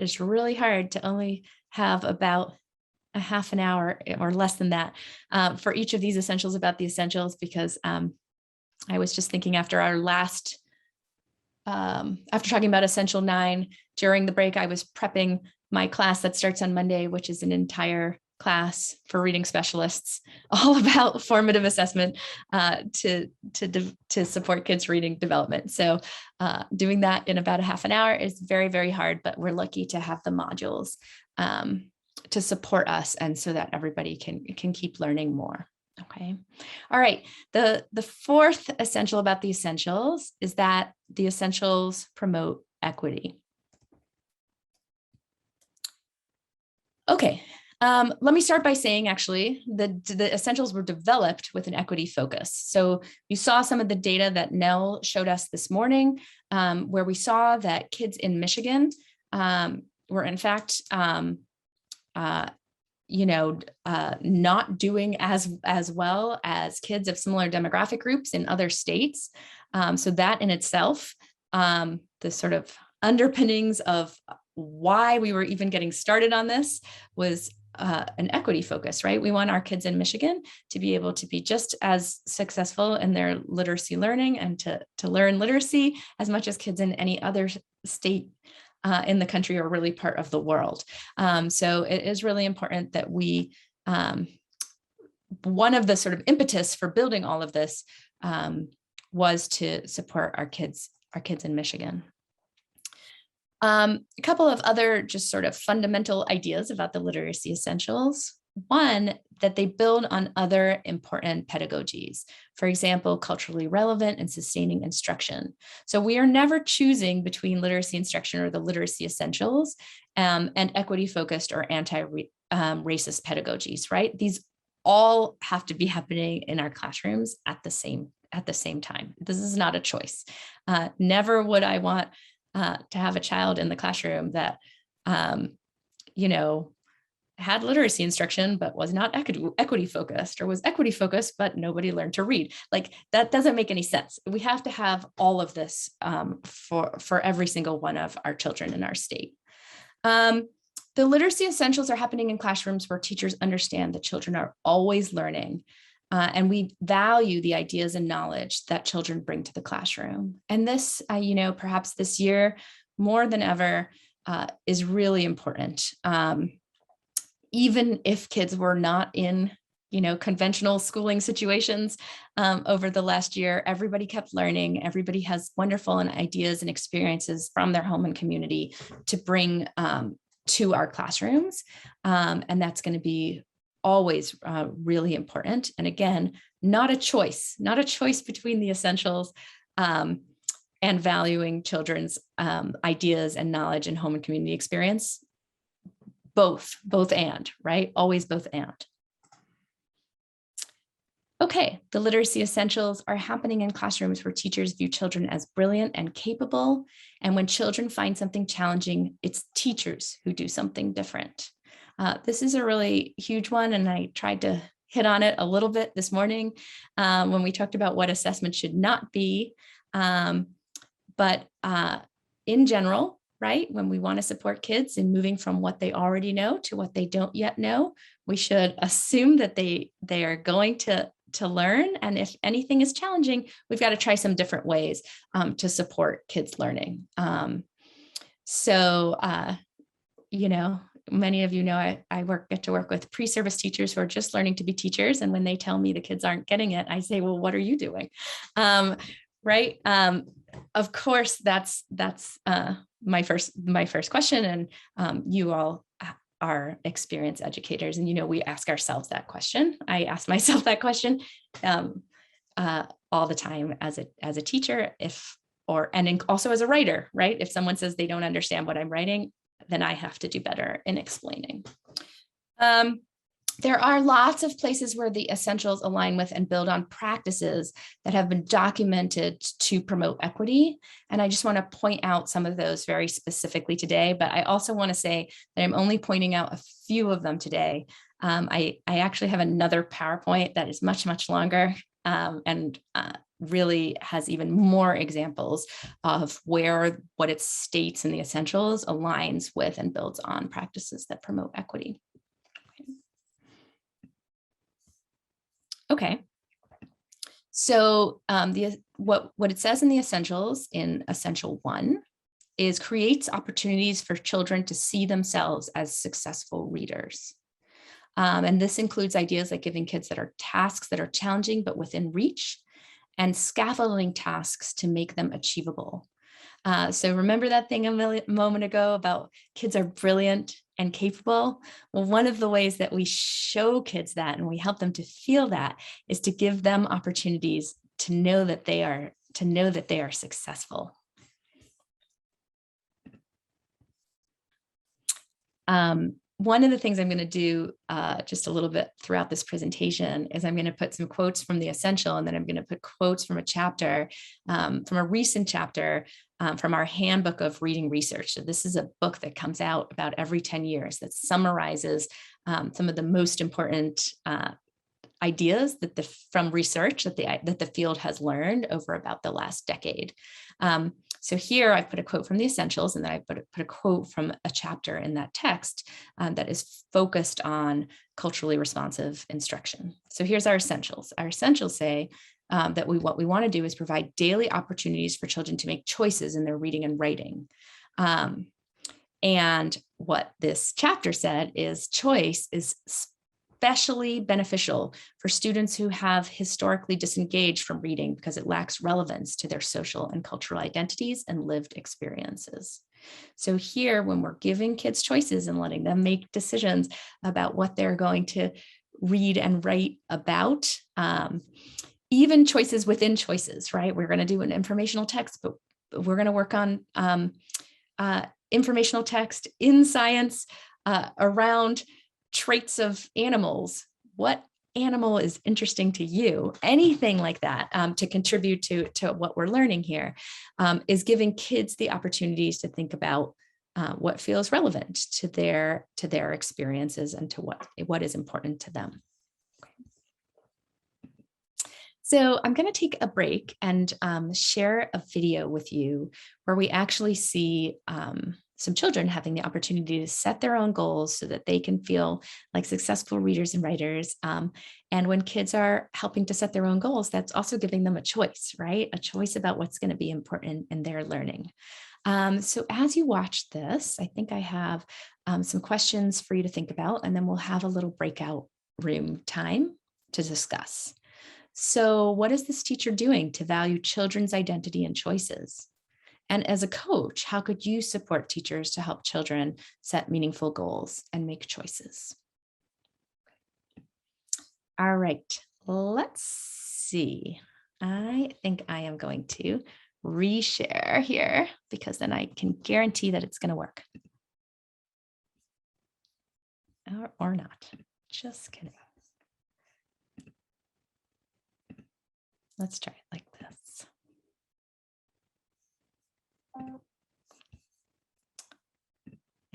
is really hard to only have about a half an hour or less than that for each of these essentials about the essentials, because I was just thinking after our last, after talking about Essential 9, during the break, I was prepping my class that starts on Monday, which is an entire class for reading specialists, all about formative assessment to support kids' reading development. So doing that in about a half an hour is very, very hard, but we're lucky to have the modules to support us, and so that everybody can keep learning more. Okay. All right. The fourth essential about the essentials is that the essentials promote equity. Okay. Let me start by saying, actually, the essentials were developed with an equity focus. So you saw some of the data that Nell showed us this morning, where we saw that kids in Michigan were in fact not doing as well as kids of similar demographic groups in other states. So that in itself, the sort of underpinnings of why we were even getting started on this was an equity focus, right? We want our kids in Michigan to be able to be just as successful in their literacy learning and to learn literacy as much as kids in any other state in the country or really part of the world. So it is really important that we, one of the sort of impetus for building all of this was to support our kids in Michigan. A couple of other just sort of fundamental ideas about the literacy essentials. One, that they build on other important pedagogies. For example, culturally relevant and sustaining instruction. So we are never choosing between literacy instruction or the literacy essentials and equity-focused or anti-racist pedagogies, right? These all have to be happening in our classrooms at the same time. This is not a choice. Never would I want to have a child in the classroom that, had literacy instruction, but was not equity focused, or was equity focused, but nobody learned to read. Like, that doesn't make any sense. We have to have all of this for every single one of our children in our state. The literacy essentials are happening in classrooms where teachers understand that children are always learning. And we value the ideas and knowledge that children bring to the classroom. And this, perhaps this year more than ever, is really important. Even if kids were not in, conventional schooling situations over the last year, everybody kept learning. Everybody has wonderful ideas and experiences from their home and community to bring to our classrooms. And that's going to be always really important. And again, not a choice between the essentials and valuing children's ideas and knowledge and home and community experience. Both and, right? Always both and. Okay, the literacy essentials are happening in classrooms where teachers view children as brilliant and capable. And when children find something challenging, it's teachers who do something different. This is a really huge one, and I tried to hit on it a little bit this morning when we talked about what assessment should not be. But in general, right, when we want to support kids in moving from what they already know to what they don't yet know, we should assume that they are going to learn. And if anything is challenging, we've got to try some different ways to support kids learning. Many of I get to work with pre-service teachers who are just learning to be teachers. And when they tell me the kids aren't getting it, I say, well, what are you doing? Right. Of course, that's my first question. And you all are experienced educators, and, we ask ourselves that question. I ask myself that question all the time as a teacher, and also as a writer, right? If someone says they don't understand what I'm writing, then I have to do better in explaining. There are lots of places where the essentials align with and build on practices that have been documented to promote equity. And I just want to point out some of those very specifically today, but I also want to say that I'm only pointing out a few of them today. I actually have another PowerPoint that is much, much longer and really has even more examples of where what it states in the essentials aligns with and builds on practices that promote equity. Okay. So what it says in the essentials in Essential 1 is creates opportunities for children to see themselves as successful readers. And this includes ideas like giving kids that are tasks that are challenging but within reach, and scaffolding tasks to make them achievable. So remember that thing a moment ago about kids are brilliant and capable? Well, one of the ways that we show kids that and we help them to feel that is to give them opportunities to know that they are successful. One of the things I'm going to do just a little bit throughout this presentation is I'm going to put some quotes from the essential, and then I'm going to put quotes from a chapter, from a recent chapter from our handbook of reading research. So this is a book that comes out about every 10 years that summarizes some of the most important ideas from research that the field has learned over about the last decade. So here I put a quote from the essentials, and then I put a quote from a chapter in that text that is focused on culturally responsive instruction. So here's our essentials. Our essentials say that what we want to do is provide daily opportunities for children to make choices in their reading and writing. And what this chapter said is choice is especially beneficial for students who have historically disengaged from reading because it lacks relevance to their social and cultural identities and lived experiences. So here, when we're giving kids choices and letting them make decisions about what they're going to read and write about, even choices within choices, right? We're going to do an informational text, but we're going to work on informational text in science around traits of animals. What animal is interesting to you? Anything like that to contribute to what we're learning here is giving kids the opportunities to think about what feels relevant to their experiences and to what is important to them. So I'm going to take a break and share a video with you where we actually see some children having the opportunity to set their own goals so that they can feel like successful readers and writers. And when kids are helping to set their own goals, that's also giving them a choice, right? A choice about what's going to be important in their learning. So as you watch this, I think I have some questions for you to think about, and then we'll have a little breakout room time to discuss. So what is this teacher doing to value children's identity and choices? And as a coach, how could you support teachers to help children set meaningful goals and make choices? All right, let's see. I think I am going to reshare here because then I can guarantee that it's going to work. Or not. Just kidding. Let's try it like this.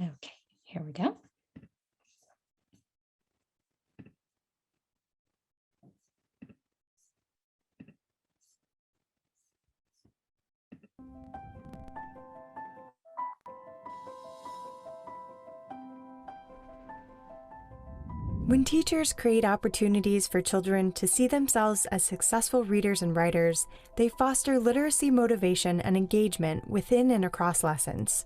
Okay, here we go. When teachers create opportunities for children to see themselves as successful readers and writers, they foster literacy motivation and engagement within and across lessons.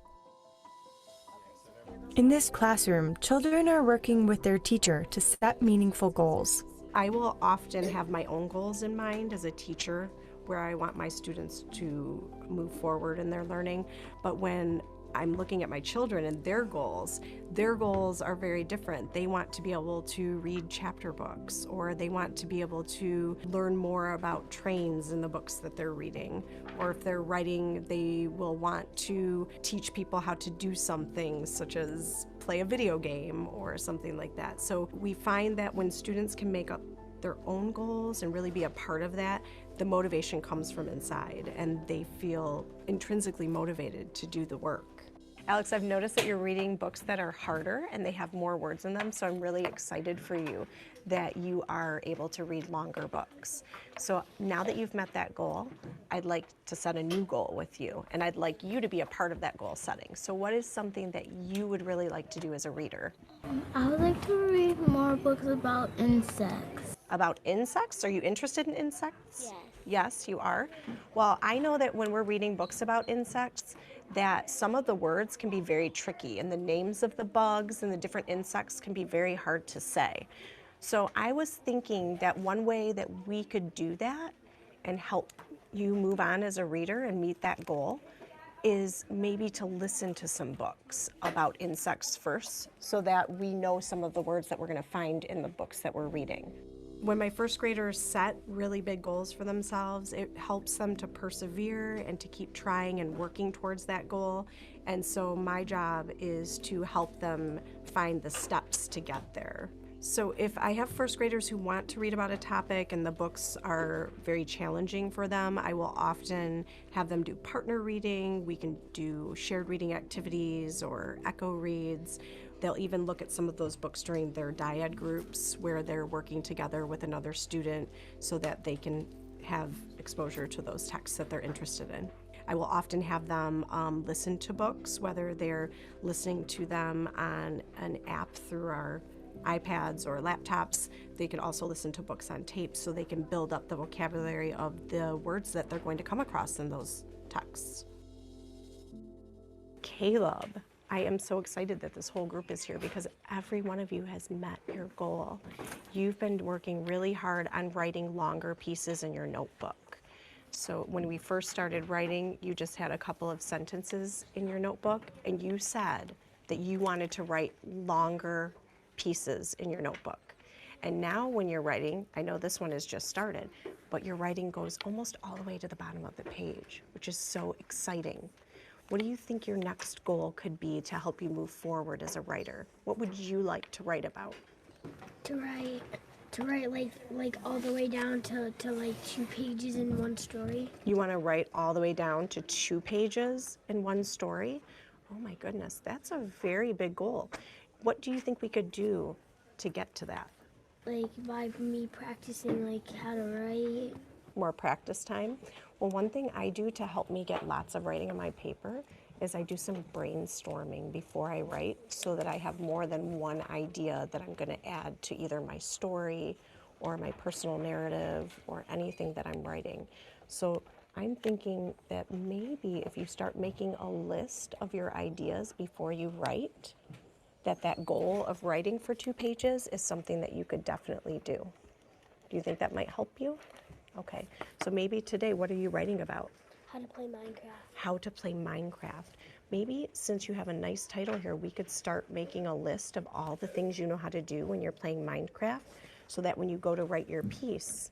In this classroom, children are working with their teacher to set meaningful goals. I will often have my own goals in mind as a teacher, where I want my students to move forward in their learning. But when I'm looking at my children and their goals are very different. They want to be able to read chapter books, or they want to be able to learn more about trains in the books that they're reading. Or if they're writing, they will want to teach people how to do something such as play a video game or something like that. So we find that when students can make up their own goals and really be a part of that, the motivation comes from inside and they feel intrinsically motivated to do the work. Alex, I've noticed that you're reading books that are harder and they have more words in them, so I'm really excited for you that you are able to read longer books. So now that you've met that goal, I'd like to set a new goal with you, and I'd like you to be a part of that goal setting. So what is something that you would really like to do as a reader? I would like to read more books about insects. About insects? Are you interested in insects? Yes. Yes, you are. Well, I know that when we're reading books about insects, that some of the words can be very tricky, and the names of the bugs and the different insects can be very hard to say. So I was thinking that one way that we could do that and help you move on as a reader and meet that goal is maybe to listen to some books about insects first, so that we know some of the words that we're going to find in the books that we're reading. When my first graders set really big goals for themselves, it helps them to persevere and to keep trying and working towards that goal. And so my job is to help them find the steps to get there. So if I have first graders who want to read about a topic and the books are very challenging for them, I will often have them do partner reading. We can do shared reading activities or echo reads. They'll even look at some of those books during their dyad groups where they're working together with another student so that they can have exposure to those texts that they're interested in. I will often have them listen to books, whether they're listening to them on an app through our iPads or laptops. They can also listen to books on tape so they can build up the vocabulary of the words that they're going to come across in those texts. Caleb, I am so excited that this whole group is here because every one of you has met your goal. You've been working really hard on writing longer pieces in your notebook. So when we first started writing, you just had a couple of sentences in your notebook, and you said that you wanted to write longer pieces in your notebook. And now when you're writing, I know this one has just started, but your writing goes almost all the way to the bottom of the page, which is so exciting. What do you think your next goal could be to help you move forward as a writer? What would you like to write about? To write like all the way down to like 2 pages in one story. You want to write all the way down to 2 pages in one story? Oh my goodness, that's a very big goal. What do you think we could do to get to that? Like by me practicing like how to write. More practice time? Well, one thing I do to help me get lots of writing on my paper is I do some brainstorming before I write so that I have more than one idea that I'm going to add to either my story or my personal narrative or anything that I'm writing. So I'm thinking that maybe if you start making a list of your ideas before you write, that goal of writing for 2 pages is something that you could definitely do. Do you think that might help you? Okay, so maybe today, what are you writing about? How to play Minecraft. How to play Minecraft. Maybe since you have a nice title here, we could start making a list of all the things you know how to do when you're playing Minecraft, so that when you go to write your piece,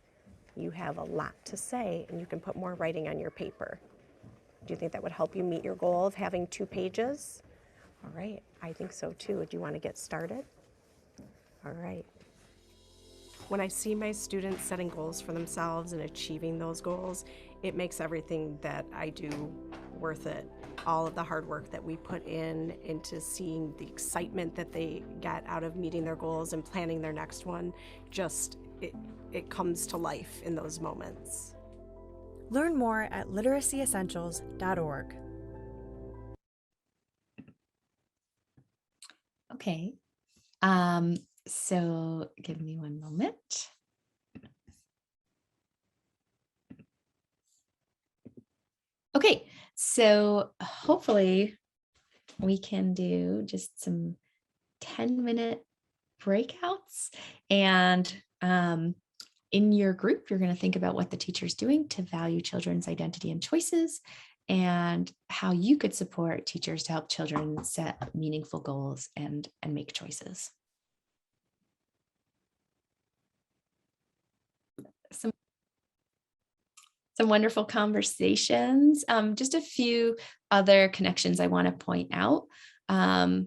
you have a lot to say and you can put more writing on your paper. Do you think that would help you meet your goal of having 2 pages? All right, I think so too. Do you want to get started? All right. When I see my students setting goals for themselves and achieving those goals, it makes everything that I do worth it. All of the hard work that we put into seeing the excitement that they get out of meeting their goals and planning their next one, just it comes to life in those moments. Learn more at literacyessentials.org. Okay. So give me one moment. Okay, so hopefully we can do just some 10-minute breakouts, and in your group, you're going to think about what the teacher's doing to value children's identity and choices, and how you could support teachers to help children set meaningful goals and make choices. Some wonderful conversations. Just a few other connections I want to point out to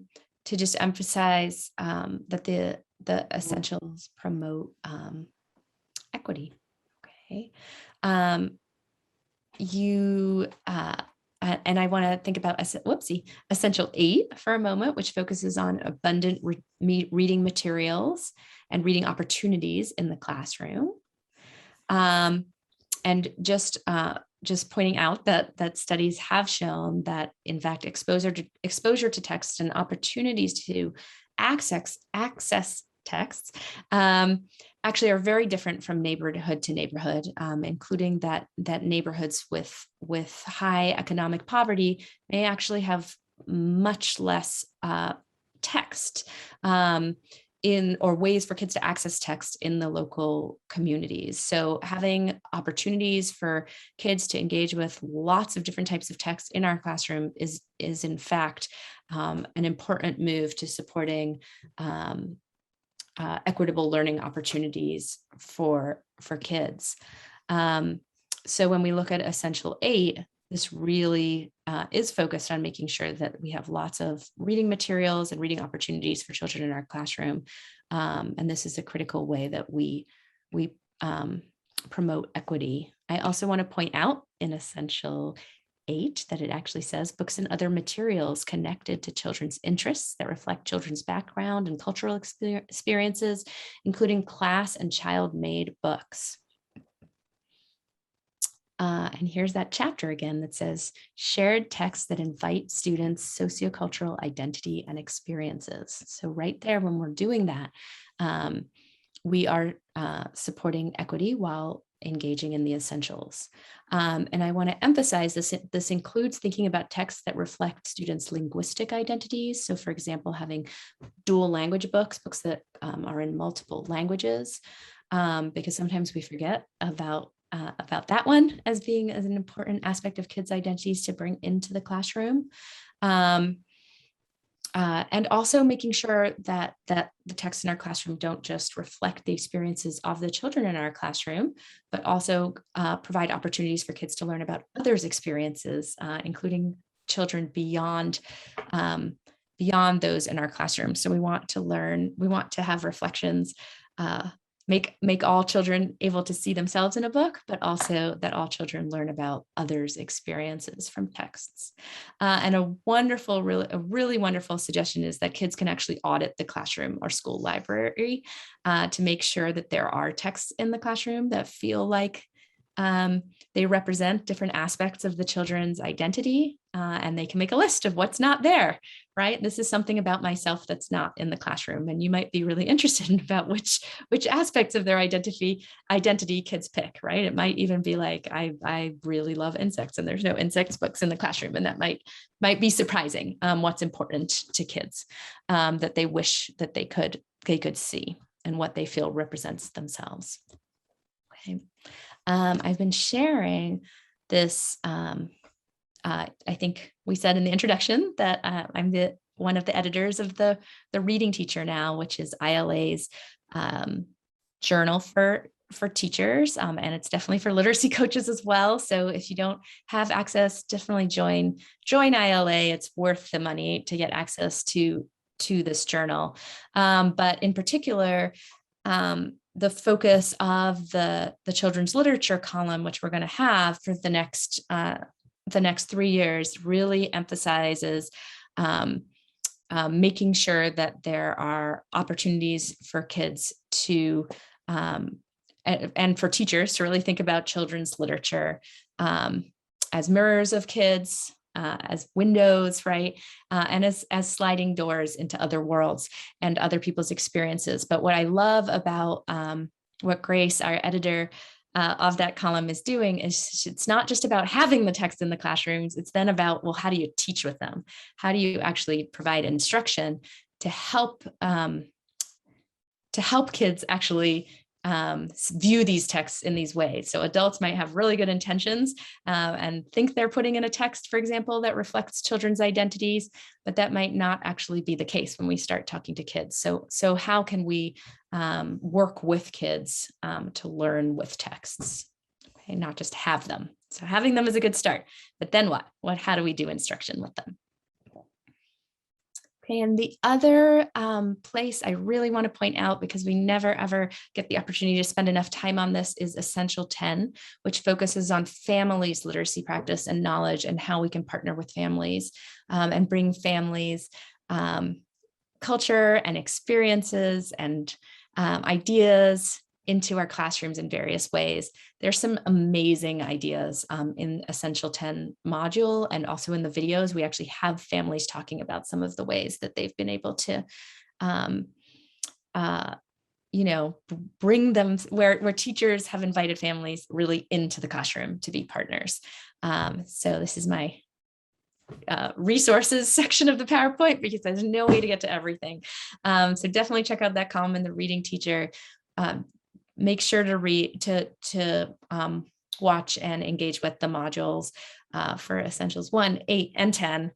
just emphasize that the essentials promote equity. Okay. and I want to think about Essential 8 for a moment, which focuses on abundant reading materials and reading opportunities in the classroom. And just pointing out that studies have shown that, in fact, exposure to text and opportunities to access texts actually are very different from neighborhood to neighborhood, including that neighborhoods with high economic poverty may actually have much less text or ways for kids to access text in the local communities. So having opportunities for kids to engage with lots of different types of text in our classroom is in fact an important move to supporting equitable learning opportunities for kids. So when we look at Essential 8, this really is focused on making sure that we have lots of reading materials and reading opportunities for children in our classroom. And this is a critical way that we promote equity. I also want to point out in Essential 8 that it actually says books and other materials connected to children's interests that reflect children's background and cultural experiences, including class and child-made books. And here's that chapter again that says shared texts that invite students' sociocultural identity and experiences. So right there, when we're doing that, we are supporting equity while engaging in the essentials. And I want to emphasize this includes thinking about texts that reflect students' linguistic identities. So for example, having dual language books that are in multiple languages, because sometimes we forget about that one as being an important aspect of kids' identities to bring into the classroom. And also making sure that the texts in our classroom don't just reflect the experiences of the children in our classroom, but also provide opportunities for kids to learn about others' experiences, including children beyond those in our classroom. So we want to have reflections, make all children able to see themselves in a book, but also that all children learn about others' experiences from texts. And a really wonderful suggestion is that kids can actually audit the classroom or school library to make sure that there are texts in the classroom that feel like they represent different aspects of the children's identity, and they can make a list of what's not there, right? This is something about myself that's not in the classroom. And you might be really interested in about which aspects of their identity kids pick, right? It might even be like, I really love insects and there's no insects books in the classroom. And that might be surprising, what's important to kids, that they wish that they could see and what they feel represents themselves. Okay. I've been sharing this. I think we said in the introduction that I'm one of the editors of the Reading Teacher now, which is ILA's journal for teachers, and it's definitely for literacy coaches as well. So if you don't have access, definitely join ILA. It's worth the money to get access to this journal. But in particular, the focus of the children's literature column, which we're going to have for the next 3 years, really emphasizes making sure that there are opportunities for kids to and for teachers to really think about children's literature as mirrors of kids, as windows, right? And as sliding doors into other worlds and other people's experiences. But what I love about what Grace, our editor of that column, is doing is it's not just about having the text in the classrooms. It's then about, well, how do you teach with them? How do you actually provide instruction to help kids actually view these texts in these ways? So adults might have really good intentions and think they're putting in a text, for example, that reflects children's identities, but that might not actually be the case when we start talking to kids. So how can we work with kids to learn with texts? Okay, not just have them. So having them is a good start, but then what? How do we do instruction with them? Okay, and the other place I really want to point out, because we never ever get the opportunity to spend enough time on this, is Essential 10, which focuses on families' literacy practice and knowledge and how we can partner with families and bring families culture and experiences and ideas into our classrooms in various ways. There's some amazing ideas in Essential 10 module, and also in the videos, we actually have families talking about some of the ways that they've been able to, bring them where teachers have invited families really into the classroom to be partners. So this is my resources section of the PowerPoint, because there's no way to get to everything. So definitely check out that column in the Reading Teacher. Make sure to watch and engage with the modules for Essentials 1, 8, and 10.